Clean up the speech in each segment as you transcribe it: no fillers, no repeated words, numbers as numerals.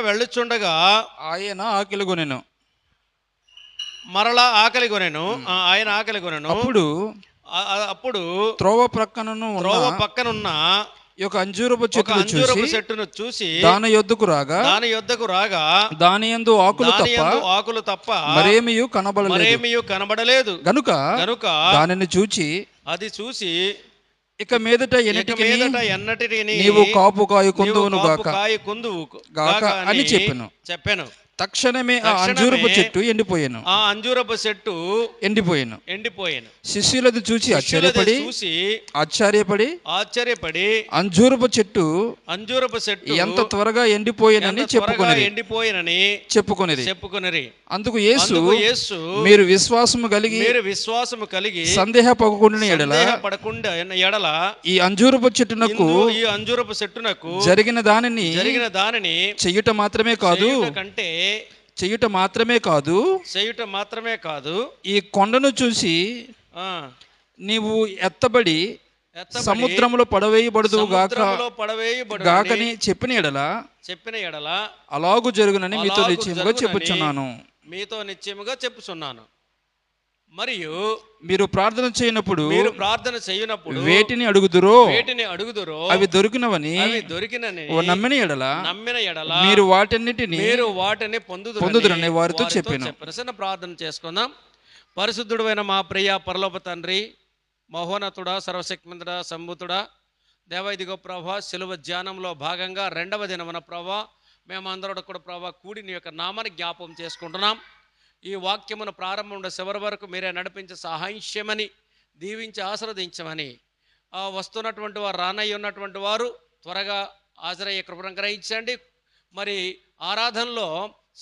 వెళ్ళుచుండగా ఆయన ఆకలి కొనెను. మరలా ఆకలి కొనెను. ఆయన ఆకలి కొనెను. అప్పుడు త్రోవ ప్రక్కనను త్రోవ పక్కనున్న ఒక అంజూరపు చెట్టును చూసి దాని యొద్దకు రాగా దాని యందు ఆకులు తప్ప మరేమియు కనబడలేదు. గనుక దానిని అది చూసి ఇక మీదట ఎన్నటిని నీవు కాపు కాయ కుందువును గాక అని చెప్పాను. తక్షణమే ఆ అంజూరపు చెట్టు ఎండిపోయాను. శిష్యులది చూసి ఆశ్చర్యపడి అంజూరపు చెట్టు ఎంత త్వరగా ఎండిపోయినని చెప్పుకొనిరి. అందుకు యేసు మీరు విశ్వాసము కలిగి సందేహపడకుండిన ఎడల ఈ అంజూరపు చెట్టునకు జరిగిన దానిని చెయ్యుట మాత్రమే కాదు ఈ కొండను చూసి నీవు ఎత్తబడి సముద్రములో పడవేయబడుదువు గాకని చెప్పిన ఎడల అలాగు జరుగునని మీతో నిశ్చయముగా చెప్పుచున్నాను. మరియు మీరు ప్రార్థన చేయనప్పుడు వేటిని అడుగుదురో అవి దొరికినని నమ్మిన ఎడల మీరు వాటిని పొందుదురని వారితో చెప్పాను. ప్రార్థన చేసుకుందాం. పరిశుద్ధుడైన మా ప్రియ పరలోక తండ్రి, మహోన్నతుడా, సర్వశక్తిమంతుడా, సంభూతుడా, దేవ, ఇదిగో ప్రభా, శిలువ ధ్యానంలో భాగంగా 2వ దినమున ప్రభా మేమందరూ కూడా ప్రభా కూడి నీ యొక్క నామాన్ని జ్ఞాపకం చేసుకుంటున్నాం. ఈ వాక్యమును ప్రారంభం నుండి చివరి వరకు మీరే నడిపించి సహాయం చేయమని, దీవించి ఆశీర్వదించమని, వస్తున్నటువంటి వారు, రానయ్య ఉన్నటువంటి వారు త్వరగా హాజరయ్యే కృపను గ్రహించండి. మరి ఆరాధనలో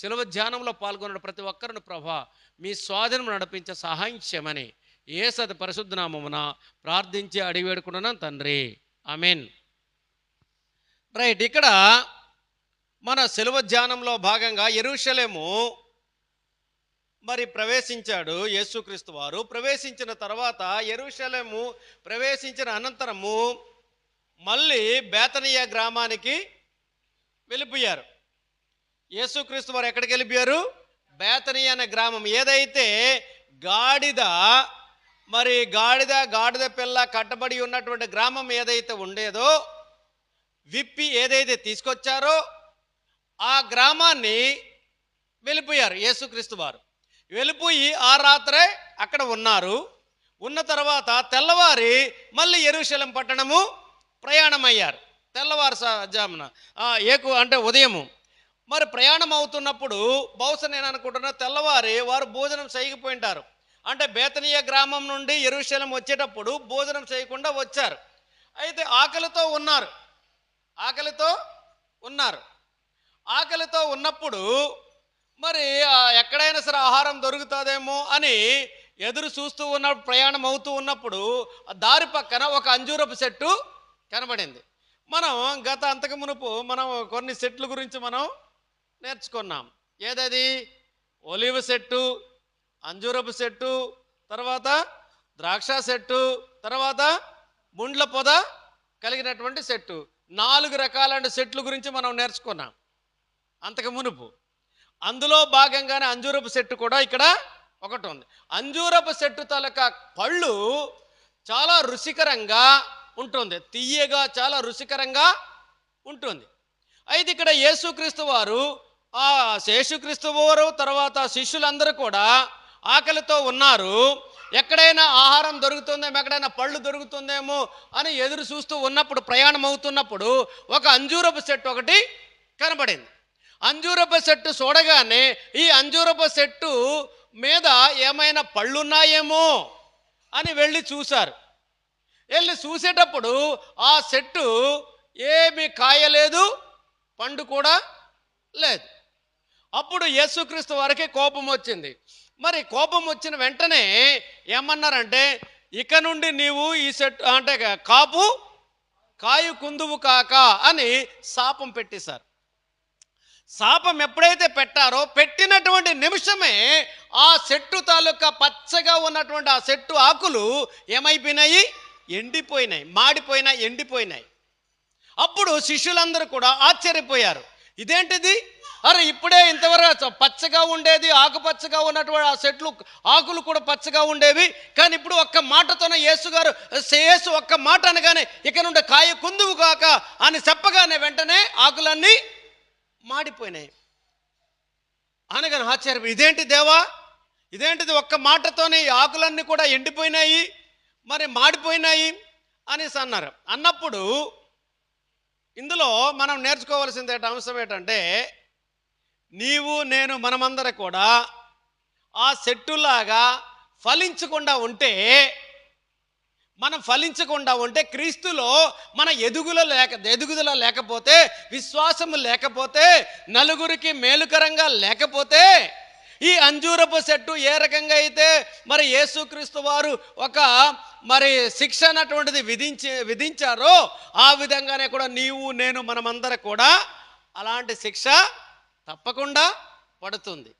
శిలువ ధ్యానంలో పాల్గొన్న ప్రతి ఒక్కరిని ప్రభా మీ స్వాధీనం నడిపించే సహాయం చేయమని యేసు పరిశుద్ధ నామమున ప్రార్థించి అడిగి వేడుకుంటున్నాను తండ్రి, ఆమేన్. రైట్, ఇక్కడ మన శిలువ ధ్యానంలో భాగంగా యెరూషలేము మరి ప్రవేశించాడు యేసుక్రీస్తు వారు. ప్రవేశించిన తర్వాత యెరూషలేము ప్రవేశించిన అనంతరము మళ్ళీ బేతనియా గ్రామానికి వెళ్ళిపోయారు. యేసుక్రీస్తు వారు ఎక్కడికి వెళ్ళిపోయారు? బేతనియా అనే గ్రామం. ఏదైతే గాడిద పిల్ల కట్టబడి ఉన్నటువంటి గ్రామం ఏదైతే ఉండేదో, విప్పి ఏదైతే తీసుకొచ్చారో ఆ గ్రామాన్ని వెళ్ళిపోయారు యేసుక్రీస్తు వారు. వెళ్ళిపోయి ఆ రాత్రే అక్కడ ఉన్నారు. ఉన్న తర్వాత తెల్లవారి మళ్ళీ యెరూషలేం పట్టణము ప్రయాణమయ్యారు. తెల్లవారు జామున అంటే ఉదయము మరి ప్రయాణం అవుతున్నప్పుడు బహుశా నేను అనుకుంటున్నా తెల్లవారి వారు భోజనం చేయకపోయింటారు. అంటే బేతనియా గ్రామం నుండి యెరూషలేం వచ్చేటప్పుడు భోజనం చేయకుండా వచ్చారు. అయితే ఆకలితో ఉన్నప్పుడు మరి ఎక్కడైనా సరే ఆహారం దొరుకుతుందేమో అని ఎదురు చూస్తూ ఉన్నప్పుడు, ప్రయాణం అవుతూ ఉన్నప్పుడు దారి పక్కన ఒక అంజూరపు చెట్టు కనబడింది. మనం అంతకు మునుపు మనం కొన్ని చెట్ల గురించి మనం నేర్చుకున్నాం. ఏదది? ఒలివ చెట్టు, అంజూరపు చెట్టు, తర్వాత ద్రాక్ష చెట్టు, తర్వాత ముండ్ల పొద కలిగినటువంటి చెట్టు. 4 రకాలైన చెట్ల గురించి మనం నేర్చుకున్నాం అంతకు మునుపు. అందులో భాగంగానే అంజూరపు చెట్టు కూడా ఇక్కడ ఒకటి ఉంది. అంజూరపు చెట్టు తాలూకా పళ్ళు చాలా రుచికరంగా ఉంటుంది, తీయగా చాలా రుచికరంగా ఉంటుంది. అయితే ఇక్కడ యేసుక్రీస్తు వారు తర్వాత శిష్యులందరూ కూడా ఆకలితో ఉన్నారు. ఎక్కడైనా ఆహారం దొరుకుతుందేమో, ఎక్కడైనా పళ్ళు దొరుకుతుందేమో అని ఎదురు చూస్తూ ఉన్నప్పుడు, ప్రయాణం అవుతున్నప్పుడు ఒక అంజూరపు చెట్టు ఒకటి కనబడింది. అంజూరపు చెట్టు చూడగానే ఈ అంజూరపు చెట్టు మీద ఏమైనా పళ్ళున్నాయేమో అని వెళ్ళి చూశారు. వెళ్ళి చూసేటప్పుడు ఆ చెట్టు ఏమీ కాయలేదు, పండు కూడా లేదు. అప్పుడు యేసుక్రీస్తు వారికి కోపం వచ్చింది. మరి కోపం వచ్చిన వెంటనే ఏమన్నారంటే, ఇక నుండి నీవు ఈ చెట్టు అంటే కాయు కుందువు కాక అని శాపం పెట్టేశారు. శాపం ఎప్పుడైతే పెట్టారో పెట్టినటువంటి నిమిషమే ఆ చెట్టు తాలూకా పచ్చగా ఉన్నటువంటి ఆ చెట్టు ఆకులు ఏమైపోయినాయి? ఎండిపోయినాయి, ఎండిపోయినాయి. అప్పుడు శిష్యులందరూ కూడా ఆశ్చర్యపోయారు. ఇదేంటిది? అరే ఇప్పుడే ఇంతవరకు పచ్చగా ఉండేది, ఆకుపచ్చగా ఉన్నటువంటి ఆ చెట్లు ఆకులు కూడా పచ్చగా ఉండేవి, కానీ ఇప్పుడు ఒక్క మాటతోనే యేసు ఒక్క మాట అనగానే ఇక నుండి కాయ కుందువు కాక అని చెప్పగానే వెంటనే ఆకులన్నీ మాడిపోయినాయి. అనగానే ఆశ్చర్యం, ఇదేంటి దేవా, ఇదేంటిది, ఒక్క మాటతోనే ఈ ఆకులన్నీ కూడా ఎండిపోయినాయి, మరి మాడిపోయినాయి అనేసి అన్నారు. అన్నప్పుడు ఇందులో మనం నేర్చుకోవాల్సింది అంశం ఏంటంటే, నీవు నేను మనమందరం కూడా ఆ చెట్టులాగా ఫలించకుండా ఉంటే, మనం ఫలించకుండా ఉంటే, క్రీస్తులో మన ఎదుగుదల లేకపోతే, విశ్వాసము లేకపోతే, నలుగురికి మేలుకరంగా లేకపోతే, ఈ అంజూరపు చెట్టు ఏ రకంగా అయితే మరి యేసుక్రీస్తు వారు ఒక మరి శిక్ష అన్నటువంటిది విధించారో ఆ విధంగానే కూడా నీవు నేను మనమందరం కూడా అలాంటి శిక్ష తప్పకుండా పడుతుంది.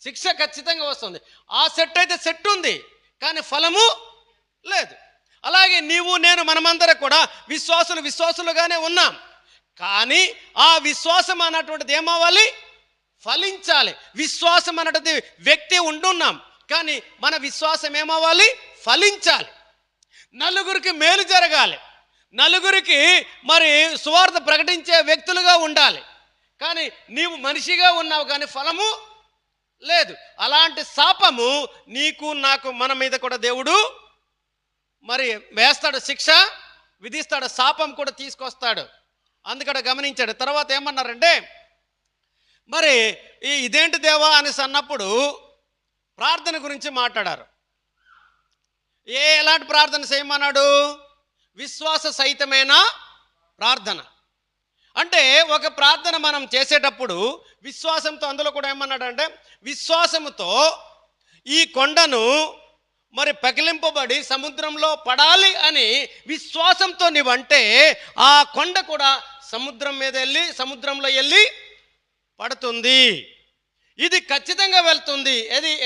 శిక్ష ఖచ్చితంగా వస్తుంది. ఆ చెట్టు అయితే చెట్టు ఉంది, కానీ ఫలము లేదు. అలాగే నీవు నేను మనమందరం కూడా విశ్వాసులుగానే ఉన్నాం, కానీ ఆ విశ్వాసం అన్నటువంటిది ఏమవ్వాలి? ఫలించాలి. విశ్వాసం అన్నది వ్యక్తి ఉంటున్నాం, కానీ మన విశ్వాసం ఏమవ్వాలి? ఫలించాలి. నలుగురికి మేలు జరగాలి, నలుగురికి మరి సువార్త ప్రకటించే వ్యక్తులుగా ఉండాలి, కానీ నీవు మనిషిగా ఉన్నావు కానీ ఫలము లేదు. అలాంటి శాపము నీకు నాకు మన మీద కూడా దేవుడు మరి వేస్తాడు, శిక్ష విధిస్తాడు, శాపం కూడా తీసుకొస్తాడు. అందుకని గమనించాడు. తర్వాత ఏమన్నారంటే, మరి ఇదేంటి దేవా అనేసి అన్నప్పుడు ప్రార్థన గురించి మాట్లాడారు. ఎలాంటి ప్రార్థన చేయమన్నాడు? విశ్వాస సహితమైన ప్రార్థన. అంటే ఒక ప్రార్థన మనం చేసేటప్పుడు విశ్వాసంతో, అందులో కూడా ఏమన్నాడంటే, విశ్వాసముతో ఈ కొండను మరి పగిలింపబడి సముద్రంలో పడాలి అని విశ్వాసంతో నీవంటే ఆ కొండ కూడా సముద్రంలో వెళ్ళి పడుతుంది. ఇది ఖచ్చితంగా వెళ్తుంది.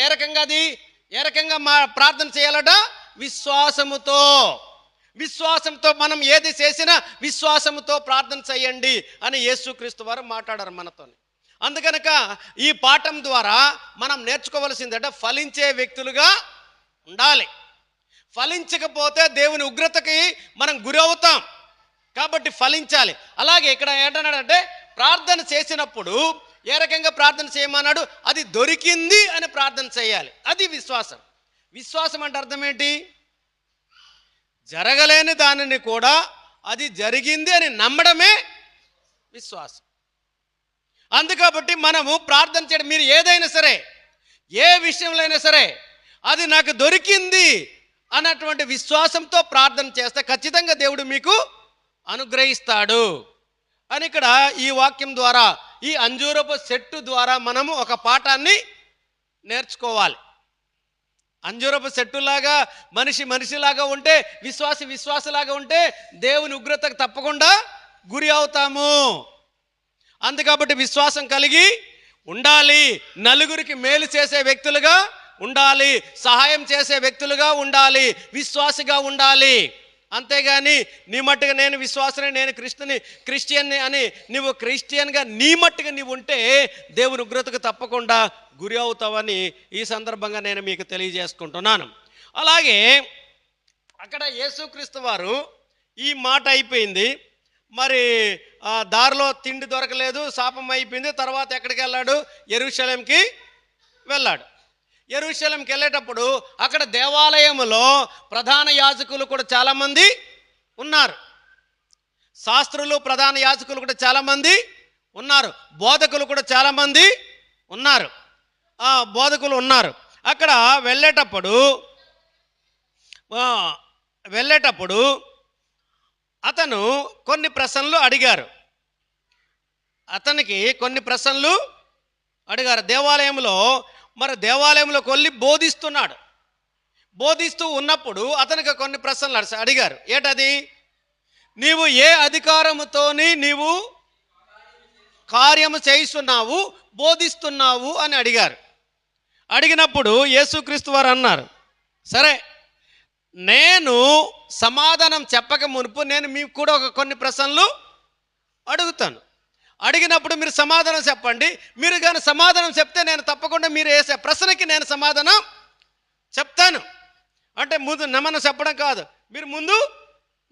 ఏ రకంగా మా ప్రార్థన చేయాలట? విశ్వాసంతో మనం ఏది చేసినా విశ్వాసముతో ప్రార్థన చేయండి అని యేసుక్రీస్తు వారు మాట్లాడారు మనతో. అందుకనక ఈ పాఠం ద్వారా మనం నేర్చుకోవలసిందట, ఫలించే వ్యక్తులుగా ఉండాలి. ఫలించకపోతే దేవుని ఉగ్రతకి మనం గురి అవుతాం, కాబట్టి ఫలించాలి. అలాగే ఇక్కడ ఏంటన్నాడంటే, ప్రార్థన చేసినప్పుడు ఏ రకంగా ప్రార్థన చేయమన్నాడు? అది దొరికింది అని ప్రార్థన చేయాలి. అది విశ్వాసం. విశ్వాసం అంటే అర్థం ఏంటి? జరగలేని దానిని కూడా అది జరిగింది అని నమ్మడమే విశ్వాసం. అందుకబట్టి మనము ప్రార్థన చేయడం, మీరు ఏదైనా సరే, ఏ విషయంలో అయినా సరే, అది నాకు దొరికింది అన్నటువంటి విశ్వాసంతో ప్రార్థన చేస్తే ఖచ్చితంగా దేవుడు మీకు అనుగ్రహిస్తాడు అని ఇక్కడ ఈ వాక్యం ద్వారా, ఈ అంజూరపు చెట్టు ద్వారా మనము ఒక పాఠాన్ని నేర్చుకోవాలి. అంజూరపు చెట్టులాగా మనిషిలాగా ఉంటే, విశ్వాసలాగా ఉంటే దేవుని ఉగ్రతకు తప్పకుండా గురి అవుతాము. అందుకబట్టి విశ్వాసం కలిగి ఉండాలి, నలుగురికి మేలు చేసే వ్యక్తులుగా ఉండాలి, సహాయం చేసే వ్యక్తులుగా ఉండాలి, విశ్వాసిగా ఉండాలి. అంతేగాని నీ మట్టుగా నేను విశ్వాసనే, నేను క్రిస్టియన్ని అని నువ్వు క్రిస్టియన్గా నీ మట్టుగా నీవు ఉంటే దేవుని ఉగ్రతకు తప్పకుండా గురి అవుతావని ఈ సందర్భంగా నేను మీకు తెలియజేసుకుంటున్నాను. అలాగే అక్కడ యేసుక్రీస్తు వారు ఈ మాట అయిపోయింది, మరి దారిలో తిండి దొరకలేదు, శాపం అయిపోయింది. తర్వాత ఎక్కడికి వెళ్ళాడు? యెరూషలేంకి వెళ్ళాడు. యెరూషలేంకి వెళ్ళేటప్పుడు అక్కడ దేవాలయంలో ప్రధాన యాజకులు కూడా చాలామంది ఉన్నారు, శాస్త్రులు ప్రధాన యాజకులు కూడా చాలామంది ఉన్నారు, బోధకులు కూడా చాలామంది ఉన్నారు, బోధకులు ఉన్నారు. అక్కడ వెళ్ళేటప్పుడు అతను కొన్ని ప్రశ్నలు అడిగారు. దేవాలయంలోకి వెళ్ళి బోధిస్తూ ఉన్నప్పుడు అతనికి కొన్ని ప్రశ్నలు అడిగారు. ఏంటది? నీవు ఏ అధికారముతోని నీవు కార్యము చేయిస్తున్నావు, బోధిస్తున్నావు అని అడిగారు. అడిగినప్పుడు యేసుక్రీస్తు వారు అన్నారు, సరే నేను సమాధానం చెప్పక మునుపు నేను మీకు కూడా కొన్ని ప్రశ్నలు అడుగుతాను. అడిగినప్పుడు మీరు సమాధానం చెప్పండి. మీరు కానీ సమాధానం చెప్తే నేను తప్పకుండా మీరు వేసే ప్రశ్నకి నేను సమాధానం చెప్తాను. అంటే ముందు నమ్మను చెప్పడం కాదు, మీరు ముందు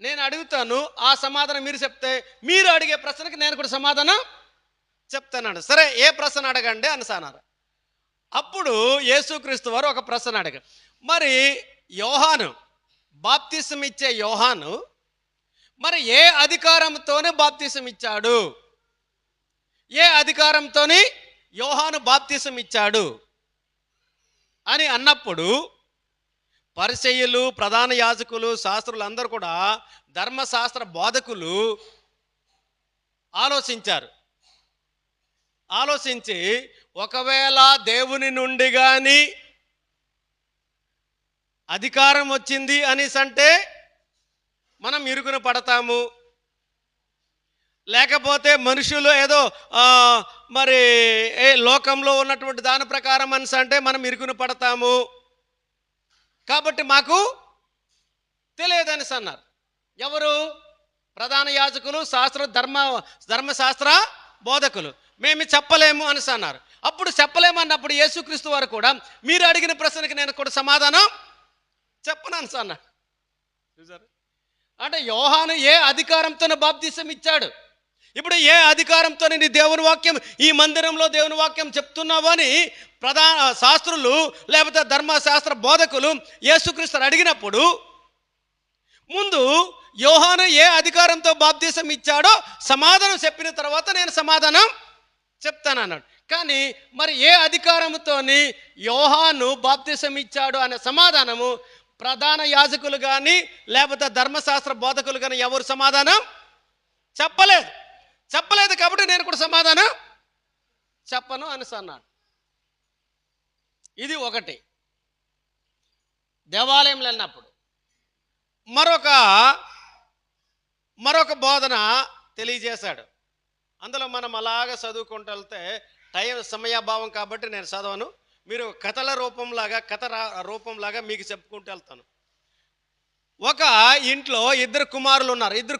నేను అడుగుతాను, ఆ సమాధానం మీరు చెప్తే మీరు అడిగే ప్రశ్నకి నేను కూడా సమాధానం చెప్తానండి. సరే, ఏ ప్రశ్న అడగండి అన్నారు. అప్పుడు యేసుక్రీస్తు వారు ఒక ప్రశ్న అడిగారు. మరి యోహాను, బాప్తిసం ఇచ్చే యోహాను మరి ఏ అధికారంతోనే బాప్తిసం ఇచ్చాడు? ఏ అధికారంతోని యోహాను బాప్తిసం ఇచ్చాడు అని అన్నప్పుడు పరిసయ్యులు, ప్రధాన యాజకులు, శాస్త్రులు అందరూ కూడా, ధర్మశాస్త్ర బోధకులు ఆలోచించి ఒకవేళ దేవుని నుండి కానీ అధికారం వచ్చింది అనేసంటే మనం ఇరుకున పడతాము, లేకపోతే మనుషులు ఏదో మరి లోకంలో ఉన్నటువంటి దాని ప్రకారం అనేసి అంటే మనం ఇరుకున పడతాము, కాబట్టి మాకు తెలియదని అన్నారు. ఎవరు? ప్రధాన యాజకులు, ధర్మశాస్త్ర బోధకులు. మేము చెప్పలేము అని అన్నారు. అప్పుడు చెప్పలేమన్నప్పుడు యేసుక్రీస్తు వారు కూడా మీరు అడిగిన ప్రశ్నకి నేను కూడా సమాధానం చెప్పను అని అన్నాడు. చూసారు? అంటే యోహాను ఏ అధికారంతో బాప్తిసం ఇచ్చాడు? ఇప్పుడు ఏ అధికారంతో నీ దేవుని వాక్యం, ఈ మందిరంలో దేవుని వాక్యం చెప్తున్నావు అని ప్రధాన శాస్త్రులు లేకపోతే ధర్మశాస్త్ర బోధకులు యేసుక్రీస్తుని అడిగినప్పుడు ముందు యోహాను ఏ అధికారంతో బాప్తిసం ఇచ్చాడో సమాధానం చెప్పిన తర్వాత నేను సమాధానం చెప్తానన్నాడు. కానీ మరి ఏ అధికారంతోని యోహాను బాప్తిసం ఇచ్చాడు అనే సమాధానము ప్రధాన యాజకులు కానీ లేకపోతే ధర్మశాస్త్ర బోధకులు కానీ ఎవరు సమాధానం చెప్పలేదు కాబట్టి నేను కూడా సమాధానం చెప్పను అని అన్నాడు. ఇది ఒకటి. దేవాలయంలో వెళ్ళినప్పుడు మరొక బోధన తెలియజేశాడు. అందులో మనం అలాగా చదువుకుంటూ వెళ్తే సమయాభావం కాబట్టి నేను చదవను. మీరు కథ రూపంలాగా మీకు చెప్పుకుంటూ వెళ్తాను. ఒక ఇంట్లో ఇద్దరు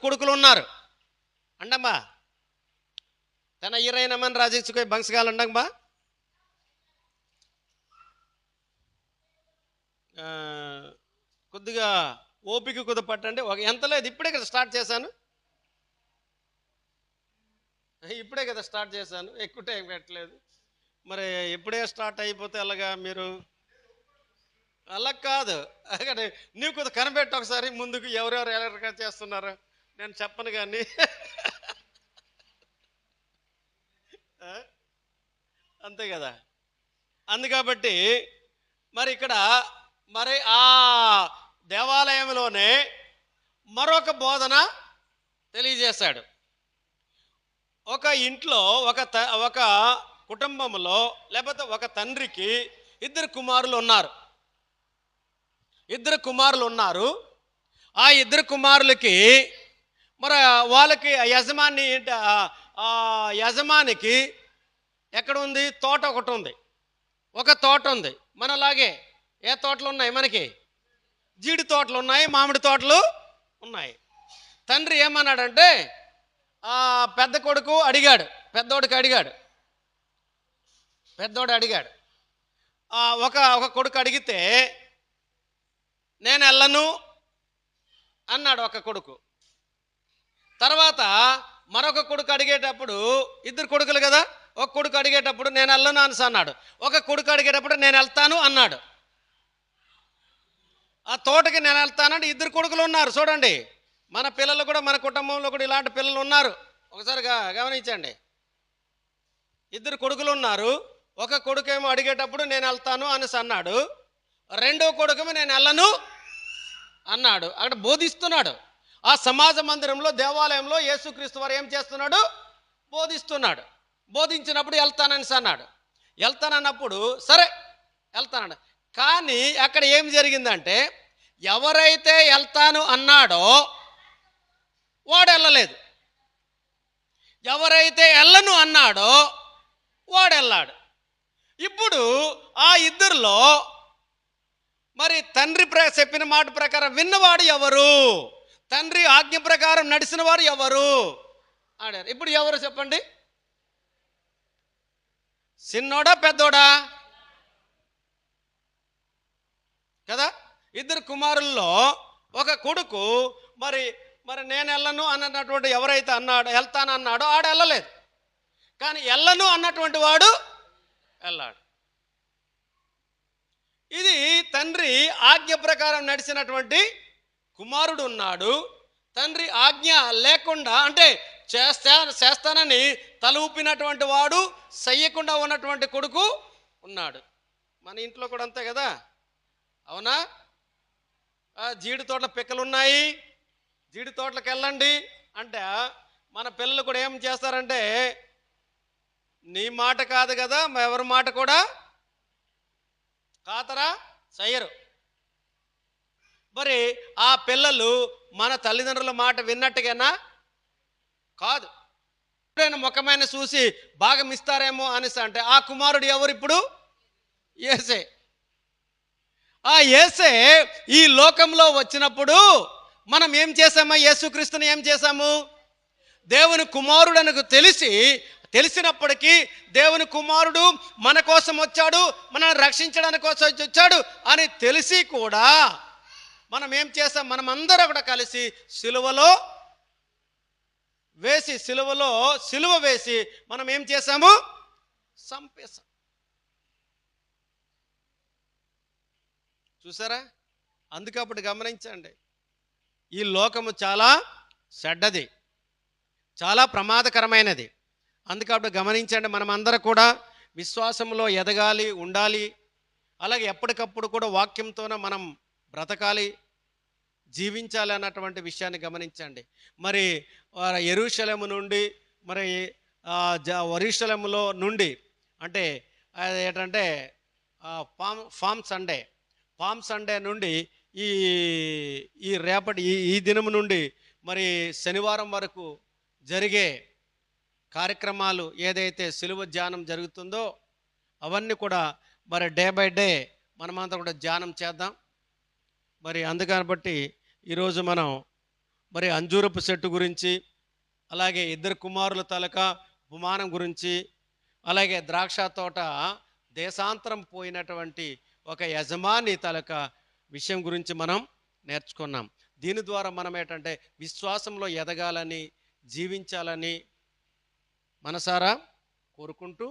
కొడుకులు ఉన్నారు అండమ్మా. తన ఇరైనమని రాజించుకోయి బంక్స్గాలండంబా. కొద్దిగా ఓపిక కుదపట్టండి. ఎంత లేదు, ఇప్పుడే కదా స్టార్ట్ చేశాను, ఎక్కువ టైం పెట్టలేదు. మరి ఎప్పుడే స్టార్ట్ అయిపోతే అలాగా మీరు అలా కాదు. అక్కడ నీవు కొద్దిగా కనిపెట్టి ఒకసారి ముందుకు ఎవరెవరు ఎలా చేస్తున్నారు నేను చెప్పను కానీ అంతే కదా. అందుకబట్టి మరి ఇక్కడ మరి ఆ దేవాలయంలోనే మరొక బోధన తెలియజేశాడు. ఒక ఇంట్లో ఒక కుటుంబంలో లేకపోతే ఒక తండ్రికి ఇద్దరు కుమారులు ఉన్నారు. ఆ ఇద్దరు కుమారులకి మరి వాళ్ళకి యజమానికి ఎక్కడ ఉంది? తోట ఒకటి ఉంది. ఒక తోట ఉంది. మనలాగే ఏ తోటలు ఉన్నాయి? మనకి జీడి తోటలు ఉన్నాయి, మామిడి తోటలు ఉన్నాయి. తండ్రి ఏమన్నాడంటే పెద్దోడు అడిగాడు. ఒక కొడుకు అడిగితే నేను వెళ్ళను అన్నాడు ఒక కొడుకు. తర్వాత మరొక కొడుకు అడిగేటప్పుడు, ఇద్దరు కొడుకులు కదా, ఒక కొడుకు అడిగేటప్పుడు నేను వెళ్ళను అని అన్నాడు. ఒక కొడుకు అడిగేటప్పుడు నేను వెళ్తాను అన్నాడు. ఆ తోటకి నేను వెళ్తానంటే ఇద్దరు కొడుకులు ఉన్నారు. చూడండి, మన పిల్లలు కూడా, మన కుటుంబంలో కూడా ఇలాంటి పిల్లలు ఉన్నారు. ఒకసారి గమనించండి. ఇద్దరు కొడుకులు ఉన్నారు. ఒక కొడుకేమో అడిగేటప్పుడు నేను వెళ్తాను అనేసి అన్నాడు. రెండో కొడుకేమో నేను వెళ్ళను అన్నాడు. అక్కడ బోధిస్తున్నాడు. ఆ సమాజ మందిరంలో, దేవాలయంలో యేసుక్రీస్తు వారు ఏం చేస్తున్నాడు? బోధిస్తున్నాడు. బోధించినప్పుడు వెళ్తానని అన్నాడు. వెళ్తానన్నప్పుడు సరే వెళ్తానన్నాడు. కానీ అక్కడ ఏం జరిగిందంటే ఎవరైతే వెళ్తాను అన్నాడో వాడు వెళ్ళలేదు, ఎవరైతే వెళ్ళను అన్నాడో వాడు వెళ్ళాడు. ఇప్పుడు ఆ ఇద్దరిలో మరి తండ్రి చెప్పిన మాట ప్రకారం విన్నవాడు ఎవరు? తండ్రి ఆజ్ఞ ప్రకారం నడిచిన వారు ఎవరు అడారు. ఇప్పుడు ఎవరు చెప్పండి? చిన్నోడా పెద్దోడా కదా? ఇద్దరు కుమారుల్లో ఒక కొడుకు మరి మరి నేను వెళ్ళను అన్నటువంటి ఎవరైతే వెళ్తానన్నాడో ఆడు వెళ్ళలేదు. కానీ వెళ్ళను అన్నటువంటి వాడు వెళ్ళాడు. ఇది తండ్రి ఆజ్ఞ ప్రకారం నడిచినటువంటి కుమారుడు ఉన్నాడు. తండ్రి ఆజ్ఞ లేకుండా అంటే చేస్తానని తల ఊపినటువంటి వాడు, చెయ్యకుండా ఉన్నటువంటి కొడుకు ఉన్నాడు. మన ఇంట్లో కూడా అంతే కదా, అవునా? జీడి తోటల పిక్కలు ఉన్నాయి, జీడి తోటలకు వెళ్ళండి అంటే మన పిల్లలు కూడా ఏం చేస్తారంటే నీ మాట కాదు కదా, ఎవరి మాట కూడా కాతరా చెయ్యరు. మరి ఆ పిల్లలు మన తల్లిదండ్రుల మాట విన్నట్టుగానా కాదు. ఎప్పుడైనా ముఖమైన చూసి భాగం ఇస్తారేమో అనేసి అంటే ఆ కుమారుడు ఎవరు ఇప్పుడు? యేసే. ఆ యేసే ఈ లోకంలో వచ్చినప్పుడు మనం ఏం చేసామా? యేసుక్రీస్తుని ఏం చేశాము? దేవుని కుమారుడనకు తెలిసినప్పటికీ దేవుని కుమారుడు మన కోసం వచ్చాడు, మనల్ని రక్షించడానికి కోసం వచ్చాడు అని తెలిసి కూడా మనం ఏం చేసాం? మనం అందరూ కూడా కలిసి సిలువ వేసి మనం ఏం చేసాము? చంపేశాం. చూసారా? అందుకప్పుడు గమనించండి, ఈ లోకము చాలా చెడ్డది, చాలా ప్రమాదకరమైనది. అందుకప్పుడు గమనించండి, మనమందరూ కూడా విశ్వాసంలో ఎదగాలి, ఉండాలి. అలాగే ఎప్పటికప్పుడు కూడా వాక్యంతోనే మనం బ్రతకాలి, జీవించాలి అన్నటువంటి విషయాన్ని గమనించండి. మరి యెరూషలేము నుండి మరి యెరూషలేములో నుండి అంటే ఏంటంటే పామ్ సండే నుండి ఈ రేపటి ఈ దినము నుండి మరి శనివారం వరకు జరిగే కార్యక్రమాలు ఏదైతే సిలువ ధ్యానం జరుగుతుందో అవన్నీ కూడా మరి డే బై డే మనమంతా కూడా ధ్యానం చేద్దాం. మరి అందుకని బట్టి ఈరోజు మనం మరి అంజూరపు చెట్టు గురించి, అలాగే ఇద్దరు కుమారుల తాలూకా ఉపమానం గురించి, అలాగే ద్రాక్ష తోట దేశాంతరం పోయినటువంటి ఒక యజమాని తాలూకా విషయం గురించి మనం నేర్చుకున్నాం. దీని ద్వారా మనం ఏంటంటే విశ్వాసంలో ఎదగాలని, జీవించాలని మనసారా కోరుకుంటూ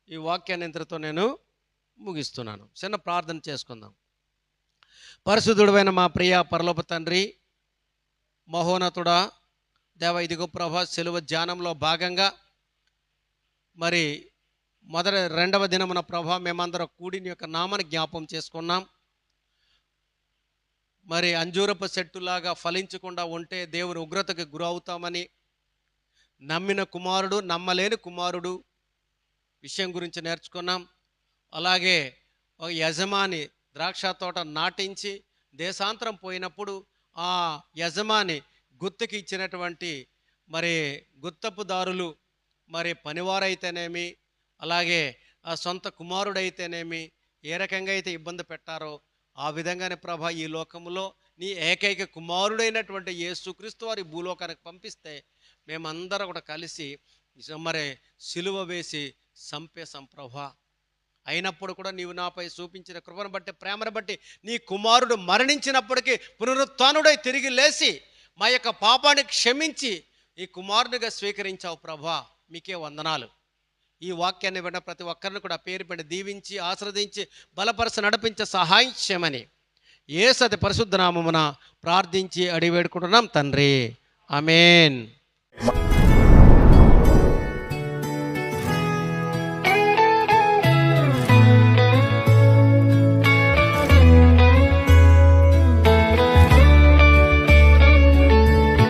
ఈ వాక్యాన్ని ఇంతటితో నేను ముగిస్తున్నాను. చిన్న ప్రార్థన చేసుకుందాం. పరిశుద్ధుడైన మా ప్రియ పరలోక తండ్రి, మహోన్నతుడా, దేవ ఇదిగో ప్రభా, సిలువ ధ్యానంలో భాగంగా మరి రెండవ దినమున ప్రభా మేమందరం కూడిని యొక్క నామాన్ని జ్ఞాపం చేసుకున్నాం. మరి అంజూరపు చెట్టులాగా ఫలించకుండా ఉంటే దేవుని ఉగ్రతకు గురవుతామని నమ్మిన కుమారుడు, నమ్మలేని కుమారుడు విషయం గురించి నేర్చుకున్నాం. అలాగే ఒక యజమాని ద్రాక్ష తోట నాటించి దేశాంతరం పోయినప్పుడు ఆ యజమాని గుత్తకి ఇచ్చినటువంటి మరి గుత్తపుదారులు మరి పనివారైతేనేమి, అలాగే ఆ సొంత కుమారుడైతేనేమి ఏ రకంగా అయితే ఇబ్బంది పెట్టారో ఆ విధంగానే ప్రభా ఈ లోకంలో నీ ఏకైక కుమారుడైనటువంటి యేసుక్రీస్తు వారి భూలోకానికి పంపిస్తే మేమందరం కూడా కలిసి మరి సిలువ వేసి చంపేశాం ప్రభా. అయినప్పుడు కూడా నీవు నాపై చూపించిన కృపను బట్టి, ప్రేమను బట్టి నీ కుమారుడు మరణించినప్పటికీ పునరుత్థానుడై తిరిగి లేచి మా యొక్క పాపాన్ని క్షమించి ఈ కుమారునిగా స్వీకరించావు ప్రభా. మీకే వందనాలు. ఈ వాక్యాన్ని విన్న ప్రతి ఒక్కరిని కూడా పేరు పెట్టి దీవించి ఆశీర్వదించి బలపరచ నడిపించే సహాయం చేయమని యేసు పరిశుద్ధ నామమున ప్రార్థించి అడిగి వేడుకుంటున్నాం తండ్రి. ఆమేన్.